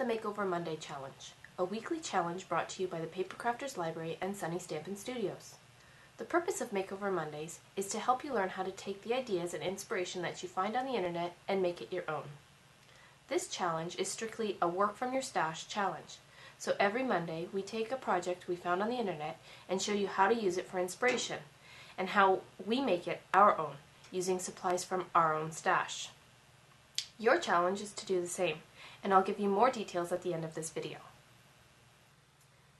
Makeover Monday Challenge, a weekly challenge brought to you by the Paper Crafters Library and Sunny Stampin' Studios. The purpose of Makeover Mondays is to help you learn how to take the ideas and inspiration that you find on the internet and make it your own. This challenge is strictly a work from your stash challenge. So every Monday we take a project we found on the internet and show you how to use it for inspiration and how we make it our own using supplies from our own stash. Your challenge is to do the same, and I'll give you more details at the end of this video.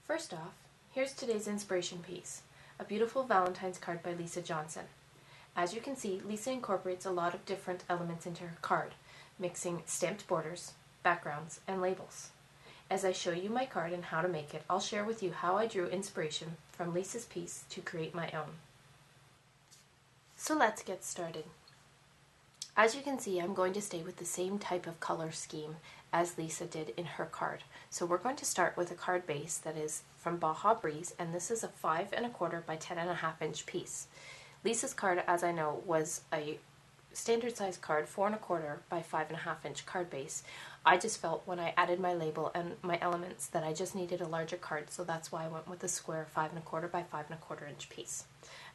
First off, here's today's inspiration piece, a beautiful Valentine's card by Lisa Johnson. As you can see, Lisa incorporates a lot of different elements into her card, mixing stamped borders, backgrounds, and labels. As I show you my card and how to make it, I'll share with you how I drew inspiration from Lisa's piece to create my own. So let's get started. As you can see, I'm going to stay with the same type of color scheme as Lisa did in her card. So we're going to start with a card base that is from Baja Breeze, and this is a 5 1/4 by 10.5 inch piece. Lisa's card, as I know, was a standard size card, 4 1/4 by 5.5 inch card base. I just felt when I added my label and my elements that I just needed a larger card, so that's why I went with a square 5 1/4 by 5 1/4 inch piece.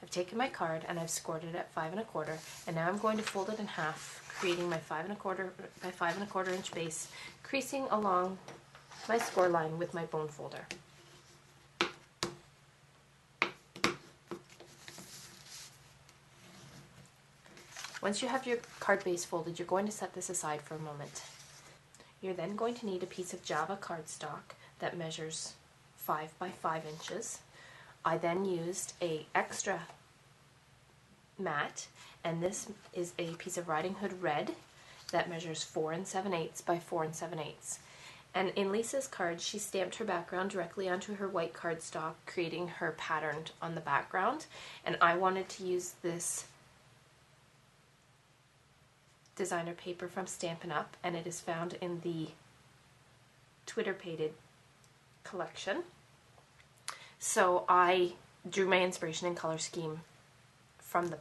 I've taken my card and I've scored it at 5 1/4, and now I'm going to fold it in half, creating my 5 1/4 by 5 1/4 inch base, creasing along my score line with my bone folder. Once you have your card base folded, you're going to set this aside for a moment. You're then going to need a piece of Java cardstock that measures 5 by 5 inches. I then used a extra mat, and this is a piece of Riding Hood Red that measures 4 7/8 by 4 7/8. And in Lisa's card, she stamped her background directly onto her white cardstock, creating her pattern on the background, and I wanted to use this designer paper from Stampin' Up, and it is found in the Twitter Pated collection. So I drew my inspiration and color scheme from the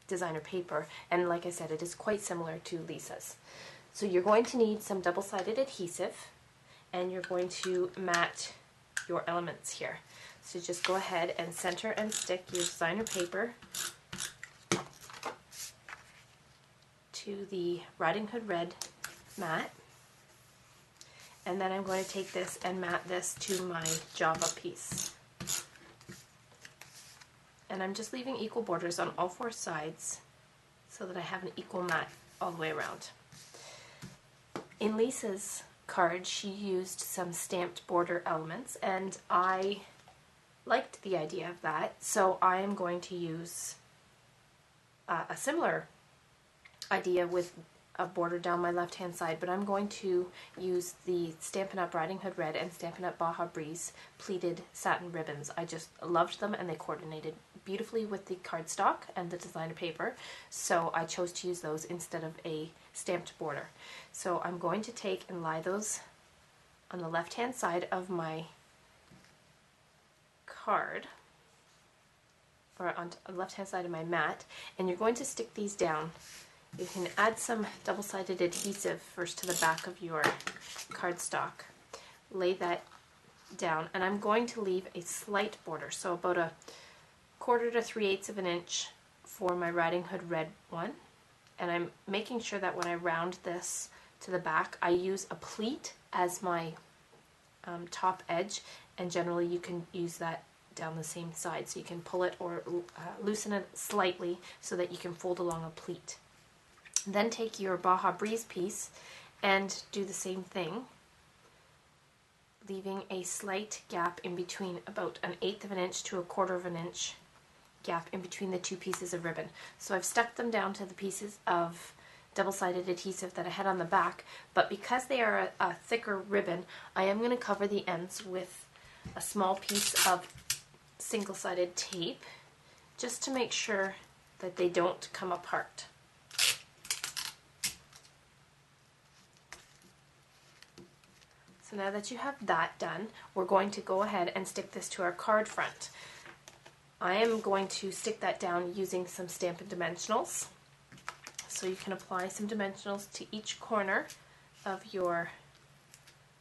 designer paper, and like I said, it is quite similar to Lisa's. So you're going to need some double-sided adhesive, and you're going to mat your elements here. So just go ahead and center and stick your designer paper to the Riding Hood Red mat, and then I'm going to take this and mat this to my Java piece. And I'm just leaving equal borders on all 4 sides so that I have an equal mat all the way around. In Lisa's card, she used some stamped border elements, and I liked the idea of that, so I am going to use a similar idea with a border down my left hand side, but I'm going to use the Stampin' Up! Riding Hood Red and Stampin' Up! Baja Breeze pleated satin ribbons. I just loved them, and they coordinated beautifully with the cardstock and the designer paper, so I chose to use those instead of a stamped border. So I'm going to take and lie those on the left hand side of my card, or on the left hand side of my mat, and you're going to stick these down. You can add some double-sided adhesive first to the back of your cardstock. Lay that down, and I'm going to leave a slight border, so about a 1/4 to 3/8 of an inch for my Riding Hood Red one. And I'm making sure that when I round this to the back, I use a pleat as my top edge, and generally you can use that down the same side, so you can pull it or loosen it slightly so that you can fold along a pleat. Then take your Baja Breeze piece and do the same thing, leaving a slight gap in between, about an 1/8 of an inch to a 1/4 of an inch gap in between the 2 pieces of ribbon. So I've stuck them down to the pieces of double-sided adhesive that I had on the back, but because they are a thicker ribbon, I am going to cover the ends with a small piece of single-sided tape just to make sure that they don't come apart. So now that you have that done, we're going to go ahead and stick this to our card front. I am going to stick that down using some Stampin' Dimensionals. So you can apply some dimensionals to each corner of your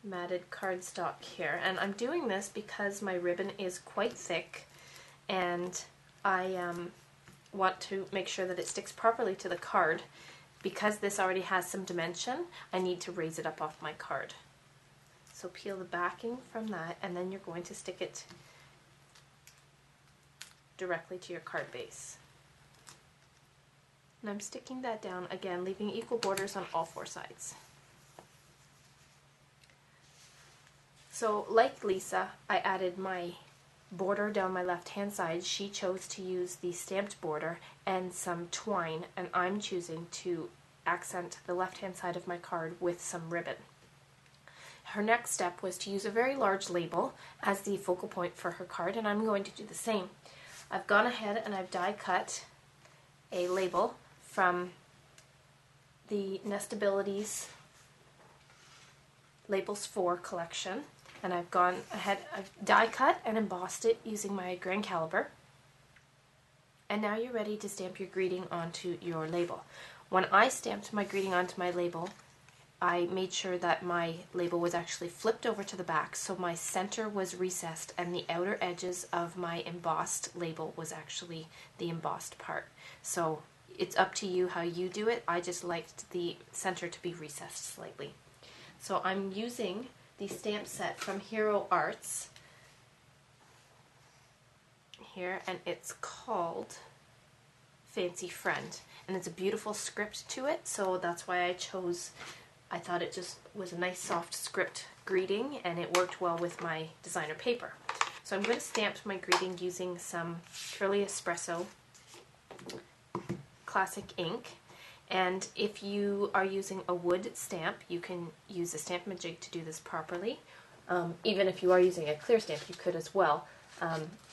matted cardstock here, and I'm doing this because my ribbon is quite thick and I want to make sure that it sticks properly to the card. Because this already has some dimension, I need to raise it up off my card. So peel the backing from that, and then you're going to stick it directly to your card base. And I'm sticking that down again, leaving equal borders on all four sides. So like Lisa, I added my border down my left hand side. She chose to use the stamped border and some twine, and I'm choosing to accent the left hand side of my card with some ribbon. Her next step was to use a very large label as the focal point for her card, and I'm going to do the same. I've gone ahead and I've die cut a label from the Nestabilities Labels 4 collection, and I've gone ahead, I've die cut and embossed it using my grand caliber. And now you're ready to stamp your greeting onto your label. When I stamped my greeting onto my label, I made sure that my label was actually flipped over to the back, so my center was recessed and the outer edges of my embossed label was actually the embossed part. So it's up to you how you do it. I just liked the center to be recessed slightly. So I'm using the stamp set from Hero Arts here, and it's called Fancy Friend, and it's a beautiful script to it, so that's why I thought it just was a nice soft script greeting, and it worked well with my designer paper. So I'm going to stamp my greeting using some Curly Espresso classic ink, and if you are using a wood stamp, you can use a Stamp-A-Jig to do this properly. Even if you are using a clear stamp, you could as well,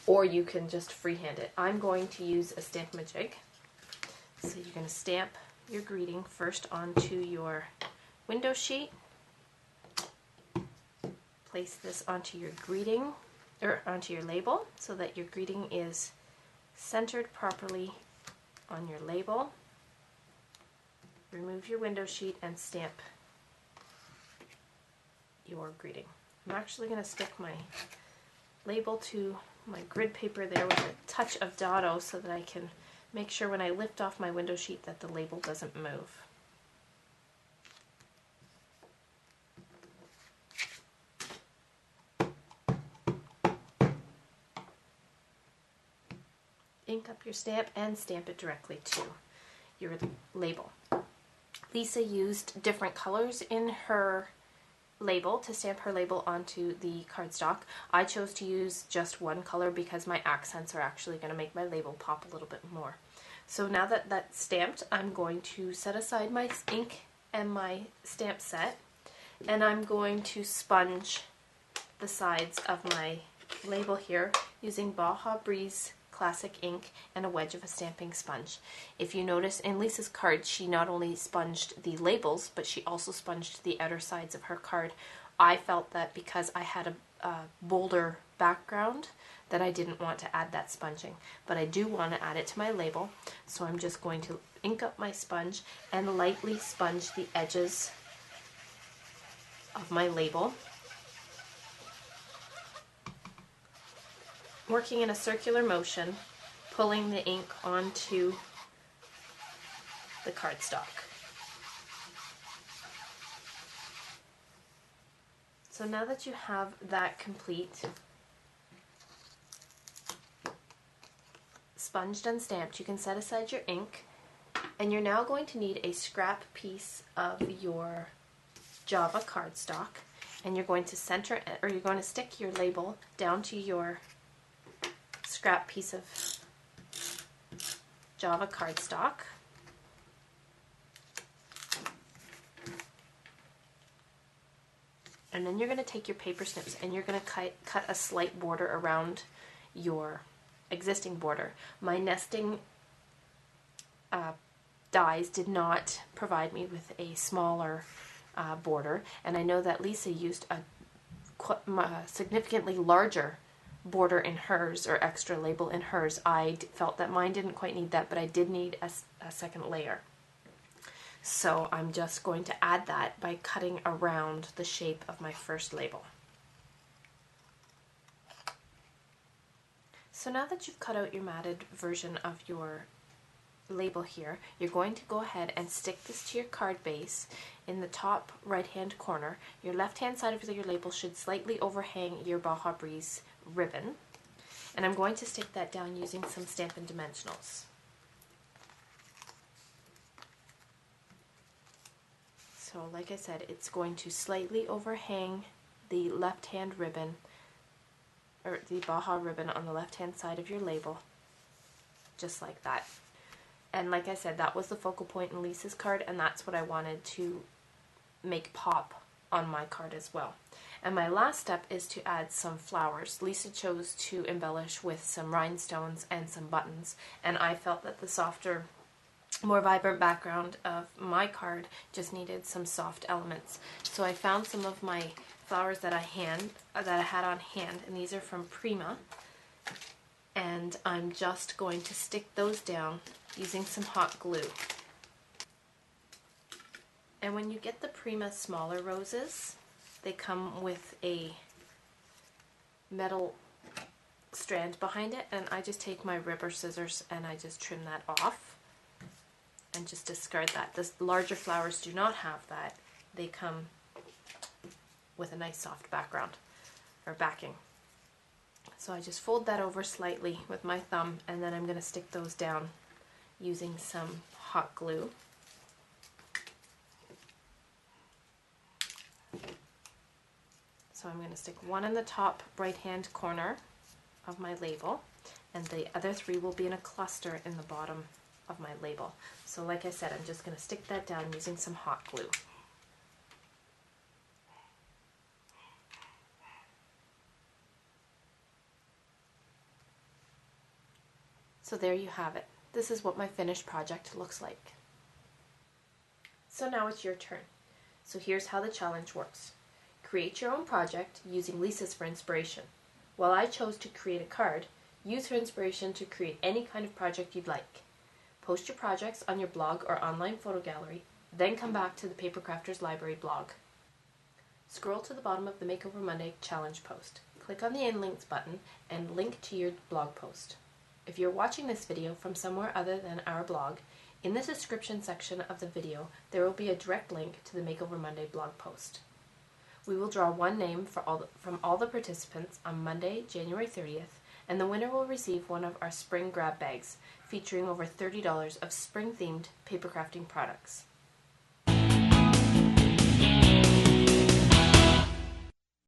or you can just freehand it. I'm going to use a Stamp-A-Jig. So you're going to stamp your greeting first onto your window sheet. Place this onto your greeting, or onto your label, so that your greeting is centered properly on your label. Remove your window sheet and stamp your greeting. I'm actually going to stick my label to my grid paper there with a touch of Dotto so that I can make sure when I lift off my window sheet that the label doesn't move. Ink up your stamp and stamp it directly to your label. Lisa used different colors in her label to stamp her label onto the cardstock. I chose to use just one color because my accents are actually going to make my label pop a little bit more. So now that that's stamped, I'm going to set aside my ink and my stamp set, and I'm going to sponge the sides of my label here using Baja Breeze classic ink and a wedge of a stamping sponge. If you notice in Lisa's card, she not only sponged the labels, but she also sponged the outer sides of her card. I felt that because I had a bolder background that I didn't want to add that sponging, but I do want to add it to my label, so I'm just going to ink up my sponge and lightly sponge the edges of my label, working in a circular motion, pulling the ink onto the cardstock. So now that you have that complete, sponged and stamped, you can set aside your ink, and you're now going to need a scrap piece of your Java cardstock, and you're going to center, or you're going to stick your label down to your scrap piece of Java cardstock. And then you're going to take your paper snips and you're going to cut a slight border around your existing border. My nesting dies did not provide me with a smaller border, and I know that Lisa used a significantly larger border in hers, or extra label in hers. I felt that mine didn't quite need that, but I did need a second layer. So I'm just going to add that by cutting around the shape of my first label. So now that you've cut out your matted version of your label here, you're going to go ahead and stick this to your card base in the top right hand corner. Your left hand side of your label should slightly overhang your Baja Breeze ribbon, and I'm going to stick that down using some Stampin' Dimensionals. So like I said, it's going to slightly overhang the left hand ribbon, or the Baja ribbon on the left hand side of your label, just like that. And like I said, that was the focal point in Lisa's card, and that's what I wanted to make pop on my card as well. And my last step is to add some flowers. Lisa chose to embellish with some rhinestones and some buttons, and I felt that the softer, more vibrant background of my card just needed some soft elements. So I found some of my flowers that I had on hand, and these are from Prima, and I'm just going to stick those down using some hot glue. And when you get the Prima smaller roses, they come with a metal strand behind it, and I just take my rib or scissors and I just trim that off and just discard that. The larger flowers do not have that. They come with a nice soft background or backing. So I just fold that over slightly with my thumb, and then I'm going to stick those down using some hot glue. So I'm going to stick one in the top right hand corner of my label, and the other three will be in a cluster in the bottom of my label. So like I said, I'm just going to stick that down using some hot glue. So there you have it. This is what my finished project looks like. So now it's your turn. So here's how the challenge works. Create your own project using Lisa's for inspiration. While I chose to create a card, use her inspiration to create any kind of project you'd like. Post your projects on your blog or online photo gallery, then come back to the Paper Crafters Library blog. Scroll to the bottom of the Makeover Monday challenge post. Click on the In Links button and link to your blog post. If you're watching this video from somewhere other than our blog, in the description section of the video there will be a direct link to the Makeover Monday blog post. We will draw one name from all the participants on Monday, January 30th, and the winner will receive one of our spring grab bags featuring over $30 of spring-themed paper crafting products.